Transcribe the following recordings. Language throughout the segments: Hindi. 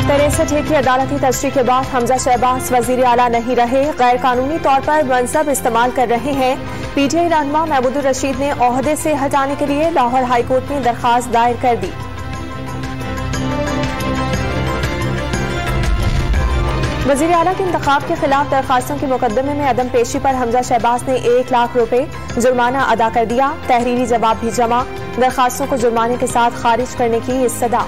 63 की अदालती तशरीह के बाद हमजा शहबाज वजीर आला नहीं रहे, गैर कानूनी तौर पर मनसब इस्तेमाल कर रहे हैं। पीटीआई रहनुमा महमूदुर रशीद ने ओहदे से हटाने के लिए लाहौर हाईकोर्ट में दरखास्त दायर कर दी। वजीर आला के इंतखाब के खिलाफ दरखास्तों के मुकदमे में अदम पेशी पर हमजा शहबाज ने 1 लाख रुपए जुर्माना अदा कर दिया। तहरीरी जवाब भी जमा, दरखास्तों को जुर्माने के साथ खारिज करने की इस्तदा।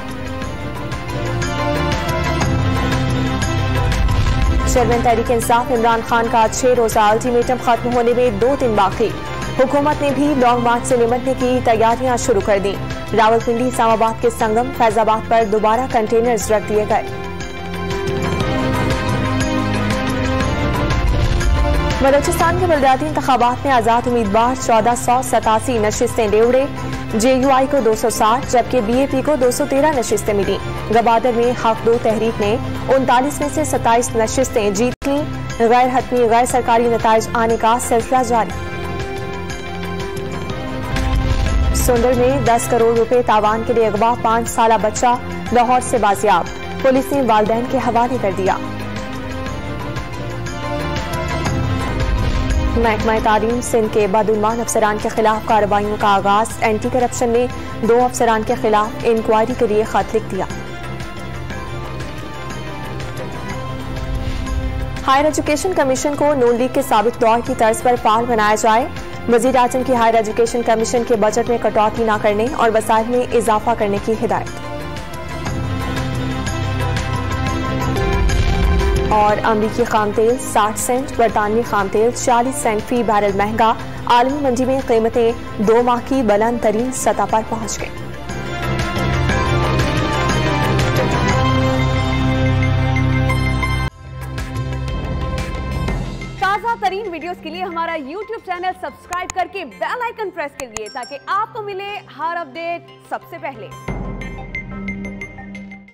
चेयरमैन तहरीक इंसाफ इमरान खान का 6 रोजा अल्टीमेटम खत्म होने में 2 दिन बाकी। हुकूमत ने भी लॉन्ग मार्च से निपटने की तैयारियां शुरू कर दी। रावलपिंडी इस्लामाबाद के संगम फैजाबाद पर दोबारा कंटेनर्स रख दिए गए। बलोचिस्तान के बलदियाती इंतखाबात में आजाद उम्मीदवार 1487 नशिस्तें ले उड़े। JUI को 260 जबकि BAP को 213 नशिस्तें मिली। गबादर में हक 2 तहरीक ने 39 में से 27 नशिस्तें जीत ली। गैर हतमी गैर सरकारी नताइज आने का सिलसिला जारी। सुंदर में 10 करोड़ रुपए तावान के लिए अगवा 5 साला बच्चा लाहौर से बाजियाब, पुलिस ने वालिदैन के हवाले कर दिया। महकमा तालीम सिंध के बदउनवान अफसरान के खिलाफ कार्रवाइयों का आगाज। एंटी करप्शन ने 2 अफसरान के खिलाफ इंक्वायरी के लिए खत लिख दिया। हायर एजुकेशन कमीशन को नून लीग के साबिक दौर की तर्ज पर फाल बनाया जाए। वजीर आजम की हायर एजुकेशन कमीशन के बजट में कटौती न करने और वसाइल में इजाफा करने की हिदायत। और अमरीकी खाम तेल 60 सेंट, बरतानवी खाम तेल 40 सेंट फी बैरल महंगा। आलमी मंडी में कीमतें 2 माह की बुलंद तरीन सतह पर पहुंच गई। ताज़ा तरीन वीडियोस के लिए हमारा YouTube चैनल सब्सक्राइब करके बेल आइकन प्रेस कीजिए ताकि आपको मिले हर अपडेट सबसे पहले।